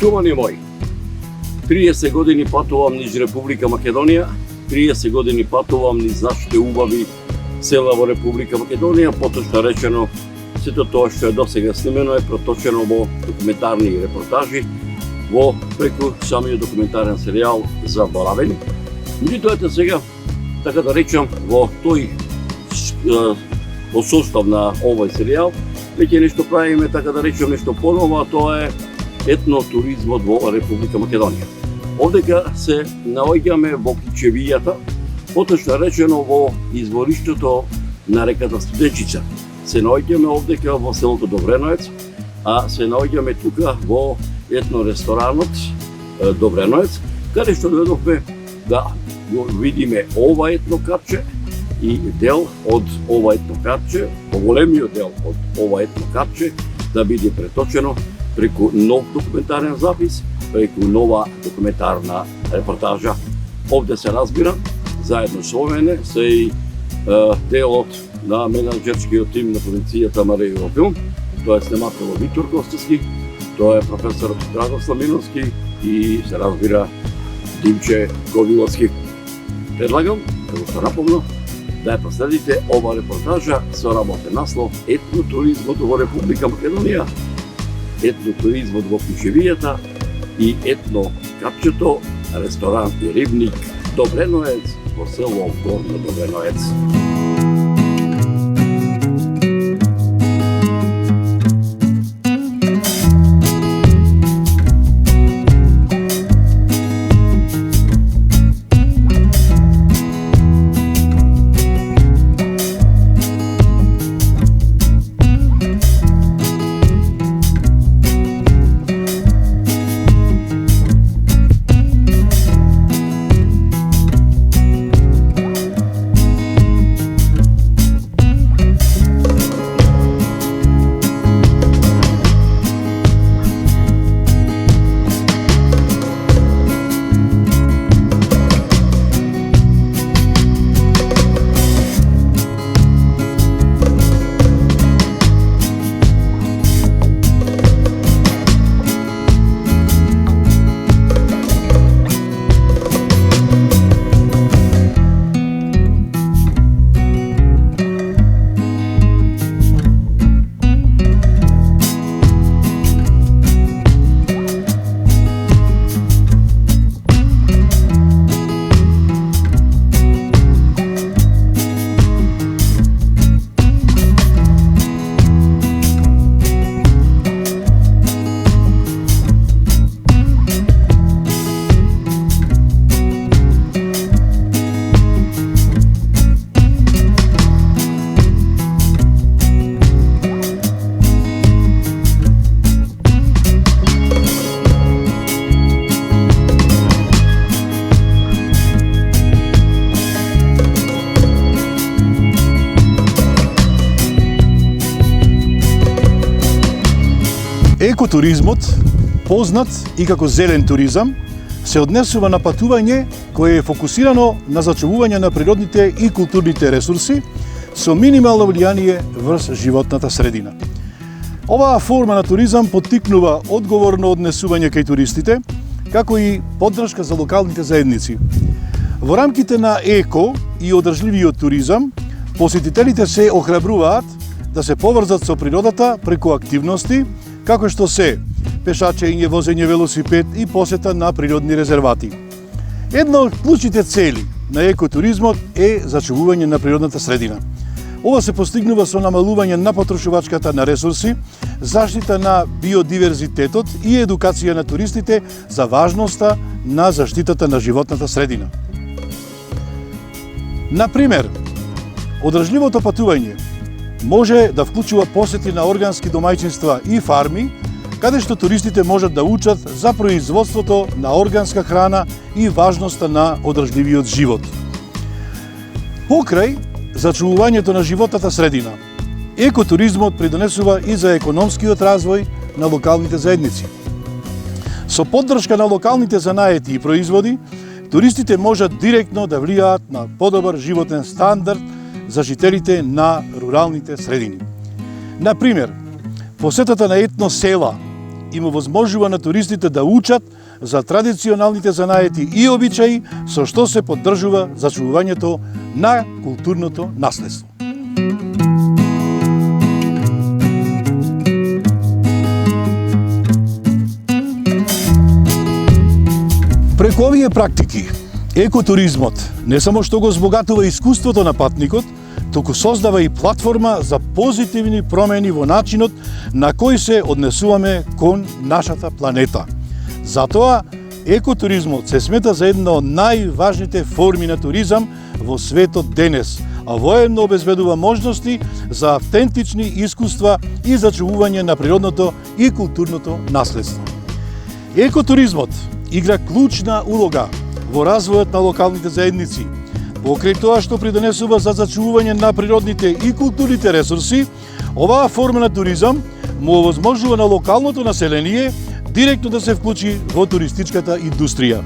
Почувани мои, 30 години патувам низ Република Македонија, 30 години патувам низ нашите убави села во Република Македонија, поточно речено, сето тоа што е досега снимено е проточено во документарни репортажи, во преку самиот документарен серијал Заборавени. Меѓутоа ете сега, така да речам, во тој во состав на овој серијал, веќе нешто правиме, така да речем, нешто поново, а тоа е етнотуризмот во Република Македонија. Овдека се наоѓаме во Кичевијата, поточно речено во извориштето на реката Студечица. Се наоѓаме овдека во селото Добреноец, а се наоѓаме тука во етноресторанот Добреноец, каде што дојдовме да го видиме ова етно капче и дел од ова етно капче, поголемиот дел од ова етно капче да биде преточено преку нов документарен запис, преку нова документарна репортажа. Овде се разбира, заедно со мене, се и делот на менаџерскиот тим на провинцијата Марија Европил, тоа е снимателот Виктор Костовски, тоа е професорот Драгослав Сламиновски и се разбира Димче Говиловски. Предлагам, како што напомнав, да ја последите ова репортажа со работен наслов Етнотуризмот во Република Македонија, етнотуризмот во Кичевијата и етно капчето, ресторан и рибник Добреноец во село Горно Добреноец. Екотуризмот, познат и како зелен туризам, се однесува на патување кое е фокусирано на зачувување на природните и културните ресурси со минимално влијание врз животната средина. Оваа форма на туризам поттикнува одговорно однесување кај туристите, како и поддршка за локалните заедници. Во рамките на еко и одржливиот туризам, посетителите се охрабруваат да се поврзат со природата преку активности како што се пешачење, возење велосипед и посета на природни резервати. Една од клучните цели на екотуризмот е зачувување на природната средина. Ова се постигнува со намалување на потрошувачката на ресурси, заштита на биодиверзитетот и едукација на туристите за важноста на заштитата на животната средина. Например, одржливото патување може да вклучува посети на органски домаќинства и фарми, каде што туристите можат да учат за производството на органска храна и важноста на одржливиот живот. Покрај зачувувањето на животната средина, екотуризмот придонесува и за економскиот развој на локалните заедници. Со поддршка на локалните занаети и производи, туристите можат директно да влијаат на подобар животен стандард за жителите на руралните средини. Например, посетата на етно села им овозможува на туристите да учат за традиционалните занаети и обичаи, со што се поддржува зачувувањето на културното наследство. Преку овие практики, екотуризмот не само што го збогатува искуството на патникот, туку создава и платформа за позитивни промени во начинот на кој се однесуваме кон нашата планета. Затоа, екотуризмот се смета за една од најважните форми на туризам во светот денес, а воедно обезбедува можности за автентични искуства и зачувување на природното и културното наследство. Екотуризмот игра клучна улога во развојот на локалните заедници. Покрај тоа што придонесува за зачувување на природните и културните ресурси, оваа форма на туризам му овозможува на локалното население директно да се вклучи во туристичката индустрија.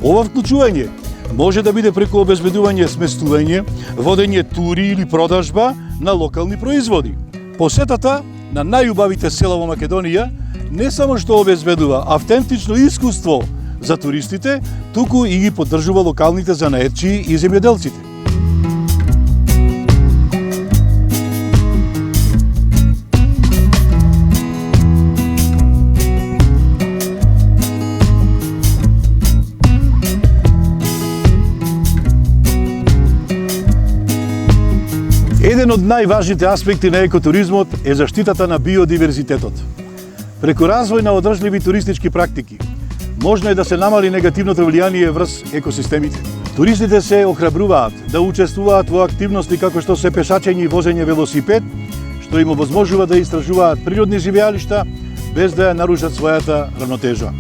Ова вклучување може да биде преку обезбедување сместување, водење тури или продажба на локални производи. Посетата на најубавите села во Македонија не само што обезбедува автентично искуство за туристите, туку и ги поддржува локалните занаетчии и земјоделците. Еден од најважните аспекти на екотуризмот е заштитата на биодиверзитетот. Преку развој на одржливи туристички практики, можно е да се намали негативното влијание врз екосистемите. Туристите се охрабруваат да учествуваат во активности како што се пешачење и возење велосипед, што им овозможува да истражуваат природни живеалишта без да ја нарушат својата равнотежа.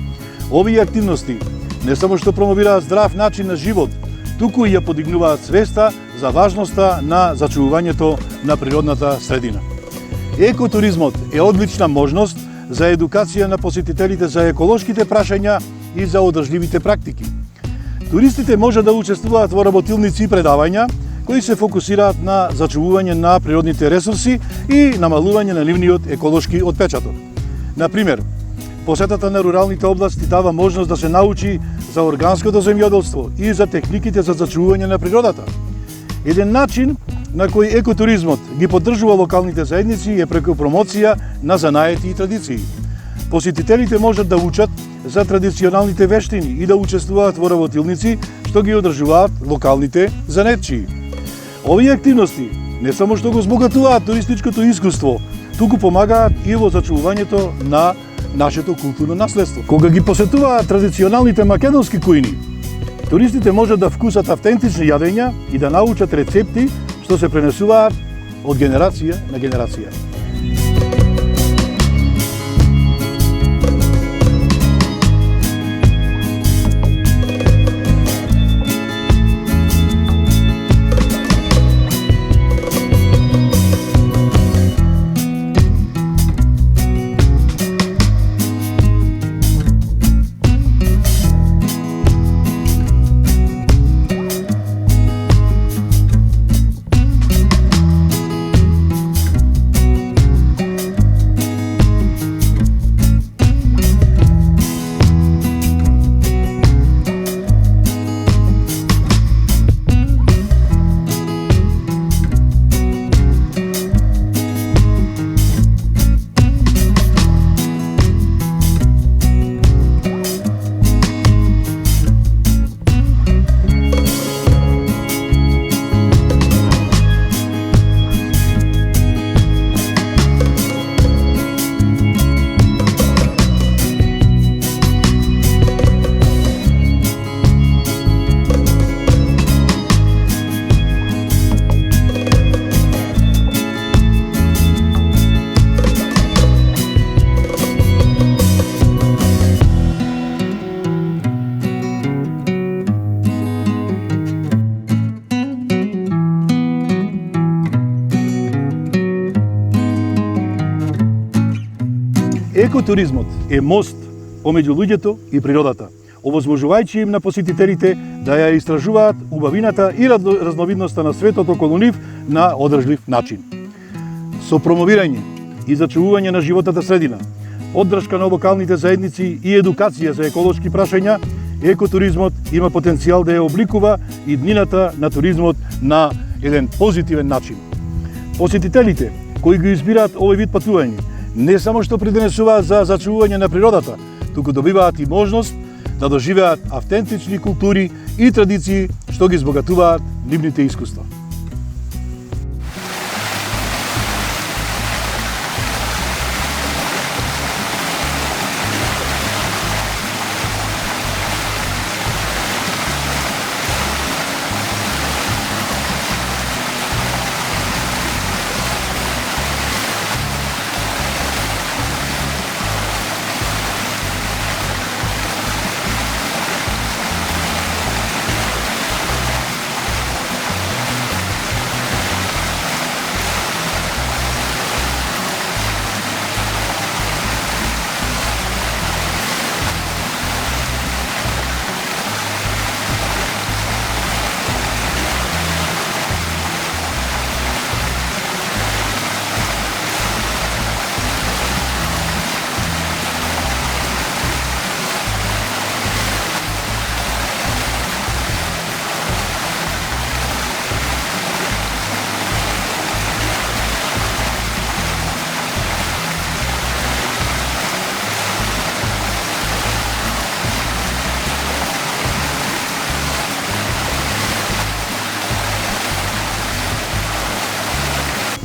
Овие активности не само што промовираат здрав начин на живот, туку и ја подигнуваат свеста за важноста на зачувувањето на природната средина. Екотуризмот е одлична можност за едукација на посетителите за еколошките прашања и за одржливите практики. Туристите може да учествуваат во работилници и предавања кои се фокусираат на зачувување на природните ресурси и намалување на нивниот еколошки отпечаток. Например, посетата на руралните области дава можност да се научи за органското земјоделство и за техниките за зачувување на природата. Еден начин на кој екотуризмот ги поддржува локалните заедници е преку промоција на занаети и традиции. Посетителите можат да учат за традиционалните вештини и да учествуваат во работилници што ги одржуваат локалните занаетчии. Овие активности не само што го збогатуваат туристичкото искуство, туку помагаат и во зачувувањето на нашето културно наследство. Кога ги посетуваат традиционалните македонски кујни, туристите можат да вкусат автентични јадења и да научат рецепти што се пренесуваат од генерација на генерација. Екотуризмот е мост помеѓу луѓето и природата, овозможувајќи им на посетителите да ја истражуваат убавината и разновидноста на светот околу нив на одржлив начин. Со промовирање и зачувување на животната средина, оддршка на локалните заедници и едукација за еколошки прашања, екотуризмот има потенцијал да ја обликува и днината на туризмот на еден позитивен начин. Посетителите кои го избираат овој вид патување не само што придонесуваат за зачувување на природата, туку добиваат и можност да доживеат автентични култури и традиции што ги збогатуваат нивните искуства.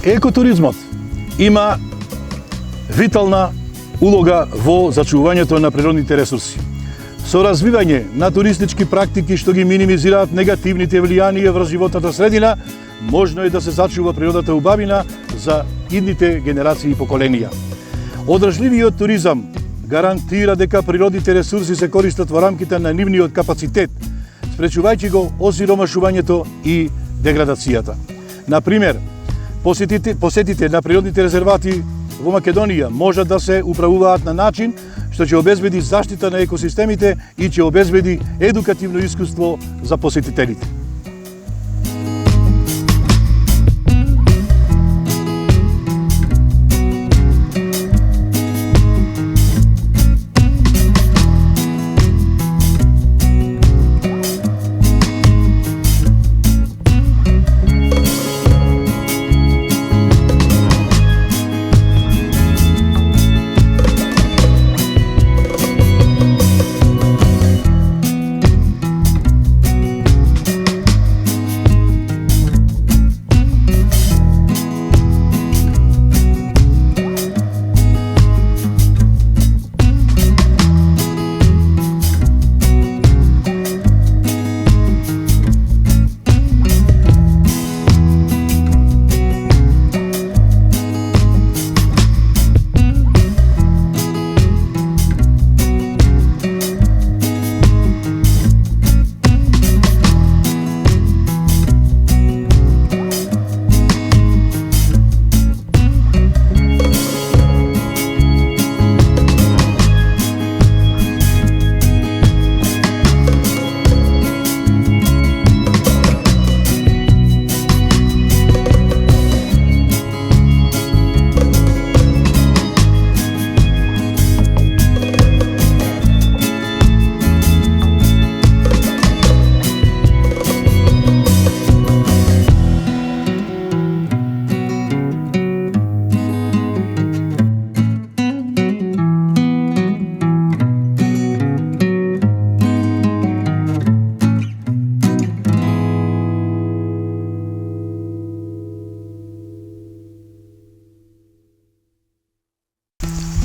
Екотуризмот има витална улога во зачувувањето на природните ресурси. Со развивање на туристички практики што ги минимизираат негативните влијанија врз животната средина, можно е да се зачува природата убавина за идните генерации и поколенија. Одржливиот туризам гарантира дека природните ресурси се користат во рамките на нивниот капацитет, спречувајќи го осиромашувањето и деградацијата. Например, посетите на природните резервати во Македонија можат да се управуваат на начин што ќе обезбеди заштита на екосистемите и ќе обезбеди едукативно искуство за посетителите.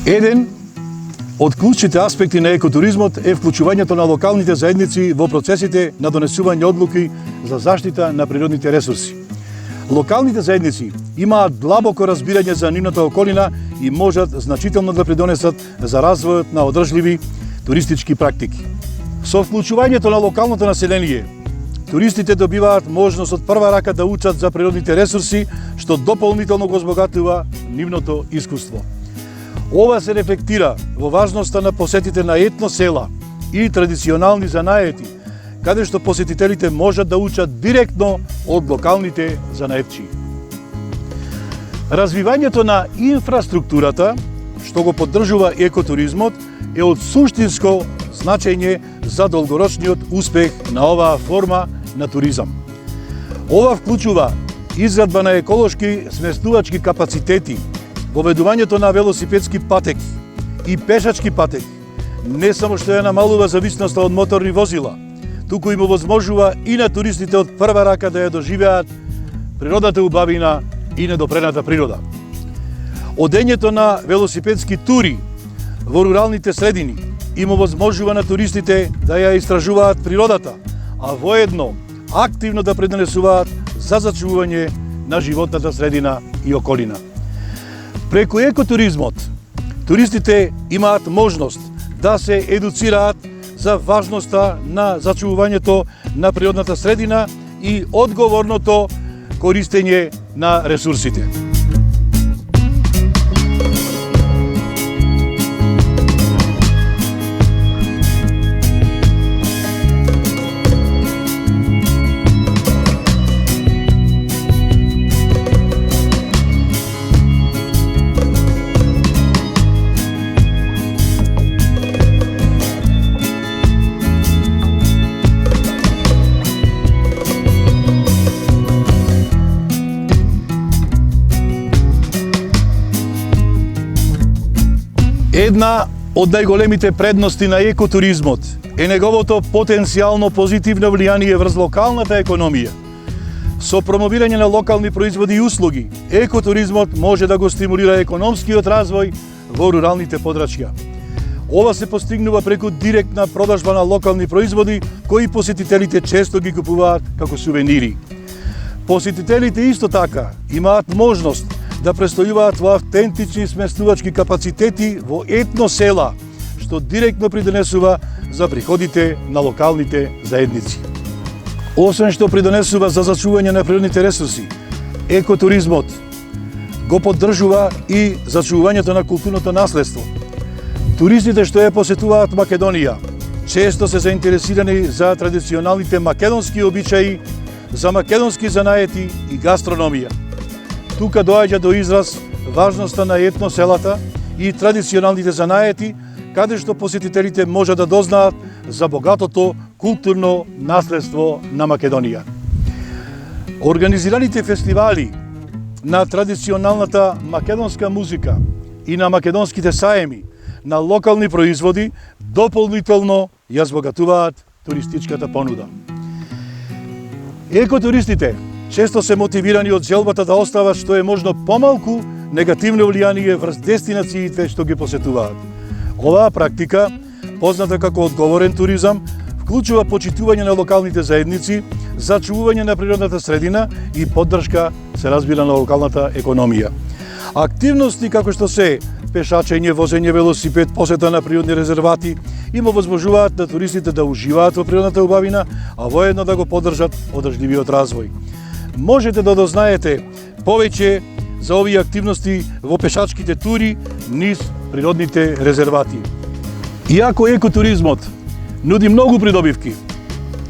Еден од клучните аспекти на екотуризмот е вклучувањето на локалните заедници во процесите на донесување одлуки за заштита на природните ресурси. Локалните заедници имаат длабоко разбирање за нивната околина и можат значително да придонесат за развојот на одржливи туристички практики. Со вклучувањето на локалното население, туристите добиваат можност од прва рака да учат за природните ресурси, што дополнително го збогатува нивното искуство. Ова се рефлектира во важноста на посетите на етно села и традиционални занаети, каде што посетителите можат да учат директно од локалните занаетчии. Развивањето на инфраструктурата, што го поддржува екотуризмот е од суштинско значење за долгорочниот успех на оваа форма на туризам. Ова вклучува изградба на еколошки сместувачки капацитети, поведувањето на велосипедски патеки и пешачки патеки, не само што ја намалува зависноста од моторни возила, туку им овозможува и на туристите од прва рака да ја доживеат природната убавина и недопрената природа. Одењето на велосипедски тури во руралните средини им овозможува на туристите да ја истражуваат природата, а воедно активно да предонесуваат за зачувување на животната средина и околина. Преку екотуризмот, туристите имаат можност да се едуцираат за важноста на зачувувањето на природната средина и одговорното користење на ресурсите. Една од најголемите предности на екотуризмот е неговото потенцијално позитивно влијание врз локалната економија. Со промовирање на локални производи и услуги, екотуризмот може да го стимулира економскиот развој во руралните подрачја. Ова се постигнува преку директна продажба на локални производи кои посетителите често ги купуваат како сувенири. Посетителите исто така имаат можност да престојуваат во автентични сместувачки капацитети во етно села, што директно придонесува за приходите на локалните заедници. Освен што придонесува за зачување на природните ресурси, екотуризмот го поддржува и зачувувањето на културното наследство. Туристите што ја посетуваат Македонија често се заинтересирани за традиционалните македонски обичаи, за македонски занаети и гастрономија. Тука доаѓа до израз важноста на етноселата и традиционалните занаети, каде што посетителите може да дознаат за богатото културно наследство на Македонија. Организираните фестивали на традиционалната македонска музика и на македонските саеми на локални производи дополнително ја збогатуваат туристичката понуда. Екотуристите често се мотивирани од желбата да остават што е можно помалку негативно влијание врз дестинациите што ги посетуваат. Оваа практика, позната како одговорен туризам, вклучува почитување на локалните заедници, зачувување на природната средина и поддршка, се разбира, на локалната економија. Активности како што се пешачење, возење велосипед, посета на природни резервати им овозможуваат на туристите да уживаат во природната убавина, а воедно да го поддржат одржливиот развој. Можете да дознаете повеќе за овие активности во пешачките тури низ природните резервати. Иако екотуризмот нуди многу придобивки,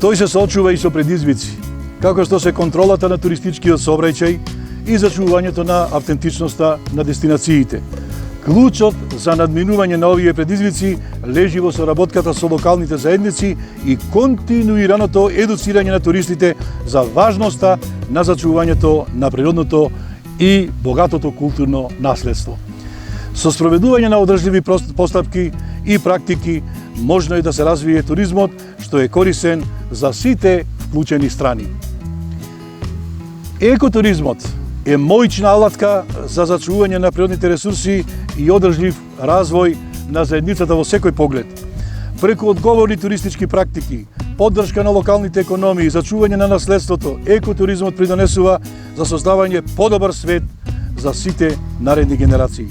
тој се соочува и со предизвици, како што се контролата на туристичкиот сообраќај и зачувувањето на автентичноста на дестинациите. Клучот за надминување на овие предизвици лежи во соработката со локалните заедници и континуираното едуцирање на туристите за важноста на зачувувањето на природното и богатото културно наследство. Со спроведување на одржливи постапки и практики можно е да се развие туризмот, што е корисен за сите вклучени страни. Екотуризмот е мојчна алатка за зачувување на природните ресурси и одржлив развој на заедницата во секој поглед. Преку одговорни туристички практики, поддршка на локалните економии, зачување на наследството, екотуризмот придонесува за создавање подобар свет за сите наредни генерации.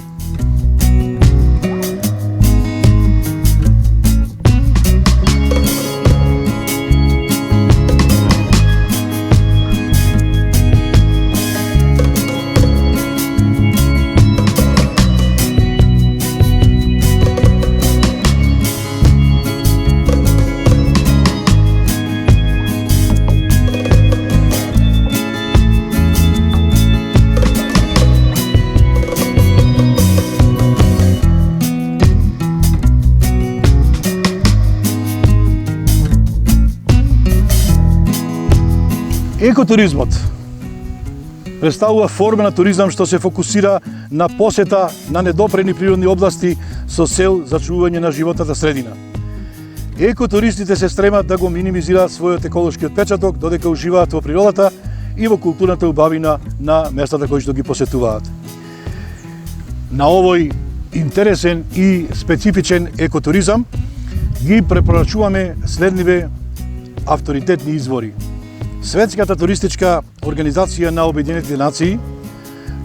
Екотуризмот представува форма на туризам што се фокусира на посета на недопрени природни области со цел зачувување на животната средина. Екотуристите се стремат да го минимизираат својот еколошки отпечаток додека уживаат во природата и во културната убавина на местата кои што ги посетуваат. На овој интересен и специфичен екотуризам ги препорачуваме следниве авторитетни извори. Светската туристичка организација на Обединетите нации,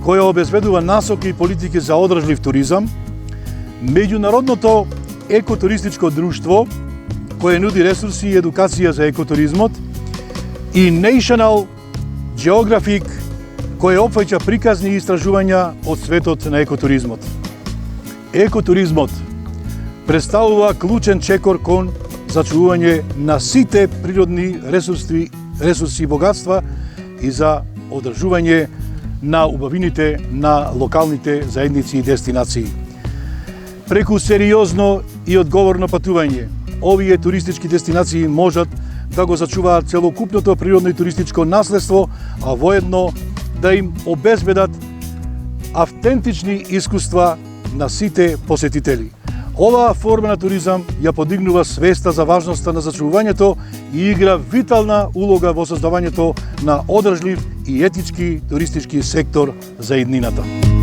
која обезбедува насоки и политики за одржлив туризам, Меѓународното екотуристичко друштво, кое нуди ресурси и едукација за екотуризмот, и National Geographic, кој опфаќа приказни истражувања од светот на екотуризмот. Екотуризмот представува клучен чекор кон зачувување на сите природни ресурси и богатства и за одржување на убавините на локалните заедници и дестинации. Преку сериозно и одговорно патување, овие туристички дестинации можат да го зачуваат целокупното природно и туристичко наследство, а воедно да им обезбедат автентични искуства на сите посетители. Оваа форма на туризам ја подигнува свеста за важноста на зачувувањето и игра витална улога во создавањето на одржлив и етички туристички сектор за иднината.